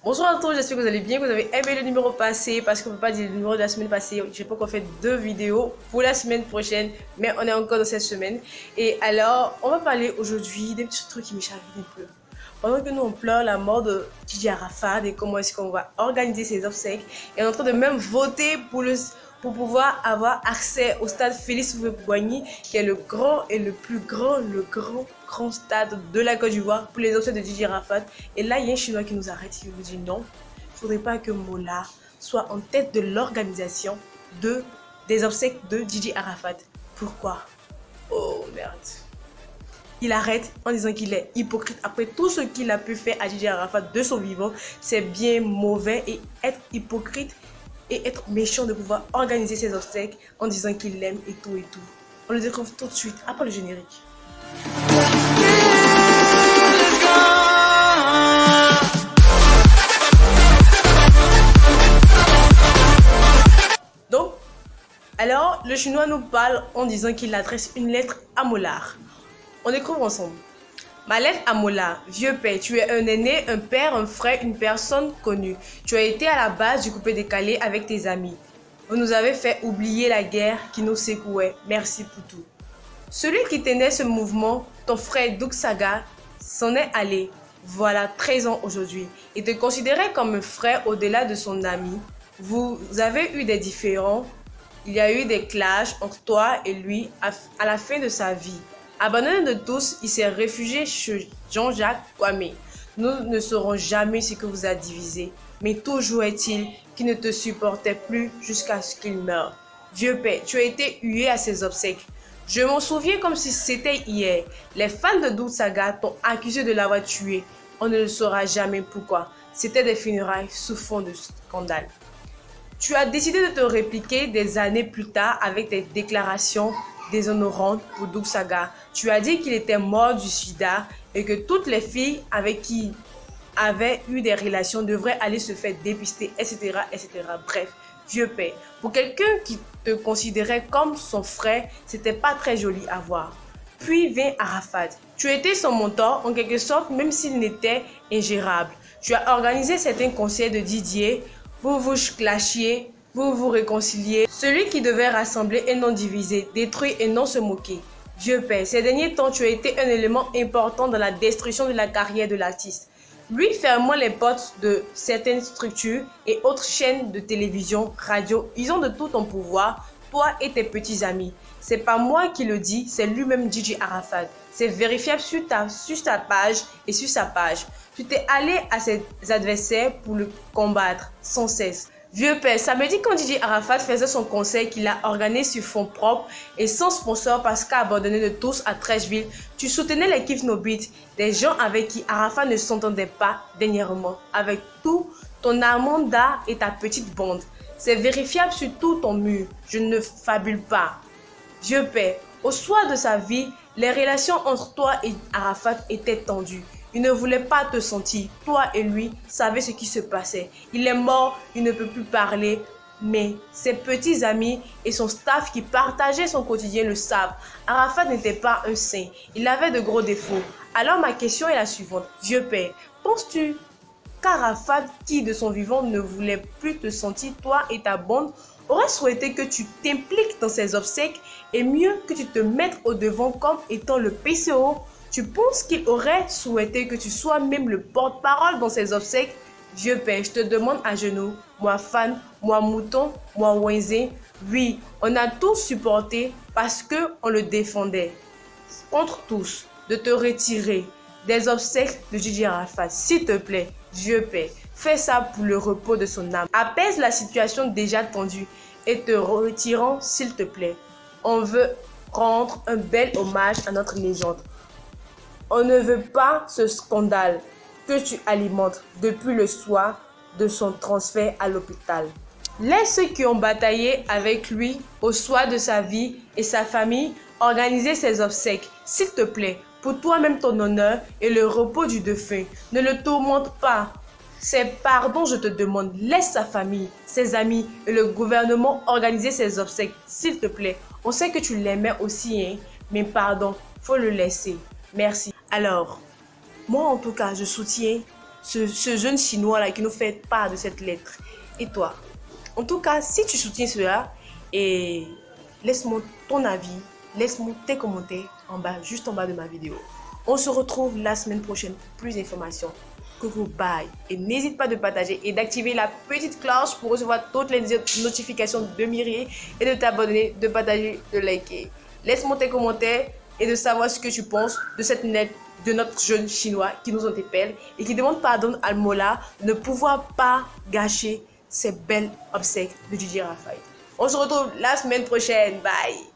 Bonjour à tous, j'espère que vous allez bien, que vous avez aimé le numéro passé parce qu'on ne peut pas dire le numéro de la semaine passée. J'ai pas encore fait 2 vidéos pour la semaine prochaine, mais on est encore dans cette semaine. Et alors, on va parler aujourd'hui des petits trucs qui me chagrinent un peu. Pendant que nous on pleure la mort de Gigi Arafat et comment est-ce qu'on va organiser ses obsèques, et on est en train de même voter pour pouvoir avoir accès au stade Félix Houphouët-Boigny, qui est le grand et le plus grand, grand stade de la Côte d'Ivoire pour les obsèques de Gigi Arafat. Et là, il y a un Chinois qui nous arrête, qui nous dit non, il ne faudrait pas que Mola soit en tête de l'organisation des obsèques de Gigi Arafat. Pourquoi? Oh merde. Il arrête en disant qu'il est hypocrite après tout ce qu'il a pu faire à Gigi Arafat de son vivant. C'est bien mauvais et être hypocrite et être méchant de pouvoir organiser ses obsèques en disant qu'il l'aime et tout et tout. On le découvre tout de suite après le générique. Donc, alors le Chinois nous parle en disant qu'il adresse une lettre à Mollard. On découvre ensemble. Ma lettre à Mola, vieux père, tu es un aîné, un père, un frère, une personne connue. Tu as été à la base du coupé décalé avec tes amis. Vous nous avez fait oublier la guerre qui nous secouait. Merci pour tout. Celui qui tenait ce mouvement, ton frère Doug Saga, s'en est allé. Voilà 13 ans aujourd'hui. Il te considérait comme un frère au-delà de son ami. Vous avez eu des différends. Il y a eu des clashs entre toi et lui à la fin de sa vie. Abandonné de tous, il s'est réfugié chez Jean-Jacques Kwame. Nous ne saurons jamais ce que vous a divisé, mais toujours est-il qu'il ne te supportait plus jusqu'à ce qu'il meure. Vieux père, tu as été hué à ses obsèques. Je m'en souviens comme si c'était hier. Les fans de Doug Saga t'ont accusé de l'avoir tué. On ne le saura jamais pourquoi. C'était des funérailles sous fond de scandale. Tu as décidé de te répliquer des années plus tard avec des déclarations déshonorantes pour Doug Saga. Tu as dit qu'il était mort du sida et que toutes les filles avec qui avaient eu des relations devraient aller se faire dépister, etc., etc. Bref, vieux père, pour quelqu'un qui te considérait comme son frère, c'était pas très joli à voir. Puis vint Arafat. Tu étais son mentor en quelque sorte, même s'il n'était ingérable. Tu as organisé certains conseils de Didier. Vous vous clashiez, vous vous réconciliez. Celui qui devait rassembler et non diviser, détruire et non se moquer. Vieux père, ces derniers temps, tu as été un élément important dans la destruction de la carrière de l'artiste. Lui fermant les portes de certaines structures et autres chaînes de télévision, radio, ils ont de tout ton pouvoir, toi et tes petits amis. C'est pas moi qui le dis, c'est lui-même Gigi Arafat. C'est vérifiable sur ta page et sur sa page. Tu t'es allé à ses adversaires pour le combattre sans cesse. Vieux père, samedi quand Gigi Arafat faisait son concert qu'il a organisé sur fonds propres et sans sponsor parce qu'abandonné de tous à Trècheville, tu soutenais l'équipe No Beat, des gens avec qui Arafat ne s'entendait pas dernièrement, avec tout ton Amanda et ta petite bande. C'est vérifiable sur tout ton mur, je ne fabule pas. Vieux père, au soir de sa vie, les relations entre toi et Arafat étaient tendues. Il ne voulait pas te sentir. Toi et lui savaient ce qui se passait. Il est mort, il ne peut plus parler. Mais ses petits amis et son staff qui partageaient son quotidien le savent. Arafat n'était pas un saint. Il avait de gros défauts. Alors ma question est la suivante. Vieux père, penses-tu qu'Arafat, qui de son vivant ne voulait plus te sentir, toi et ta bande, aurait souhaité que tu t'impliques dans ses obsèques et mieux que tu te mettes au devant comme étant le PCO? Tu penses qu'il aurait souhaité que tu sois même le porte-parole dans ses obsèques? Vieux père, je te demande à genoux, moi fan, moi mouton, moi Wenze. Oui, on a tous supporté parce qu'on le défendait. Contre tous, de te retirer des obsèques de Gigi Arafat. S'il te plaît, vieux père, fais ça pour le repos de son âme. Apaise la situation déjà tendue et te retirant, s'il te plaît. On veut rendre un bel hommage à notre légende. On ne veut pas ce scandale que tu alimentes depuis le soir de son transfert à l'hôpital. Laisse ceux qui ont bataillé avec lui au soir de sa vie et sa famille organiser ses obsèques, s'il te plaît, pour toi-même ton honneur et le repos du défunt. Ne le tourmente pas. C'est pardon, je te demande. Laisse sa famille, ses amis et le gouvernement organiser ses obsèques, s'il te plaît. On sait que tu l'aimais aussi, hein, mais pardon, faut le laisser. Merci. Alors, moi en tout cas, je soutiens ce jeune chinois-là qui nous fait part de cette lettre. Et toi? En tout cas, si tu soutiens cela, et laisse-moi ton avis, laisse-moi tes commentaires en bas, juste en bas de ma vidéo. On se retrouve la semaine prochaine pour plus d'informations. Coucou, bye. Et n'hésite pas de partager et d'activer la petite cloche pour recevoir toutes les notifications de Myrier et de t'abonner, de partager, de liker. Laisse-moi tes commentaires et de savoir ce que tu penses de cette lettre de notre jeune chinois qui nous interpelle et qui demande pardon à Mola de ne pouvoir pas gâcher ces belles obsèques de Didier Raffaï. On se retrouve la semaine prochaine. Bye.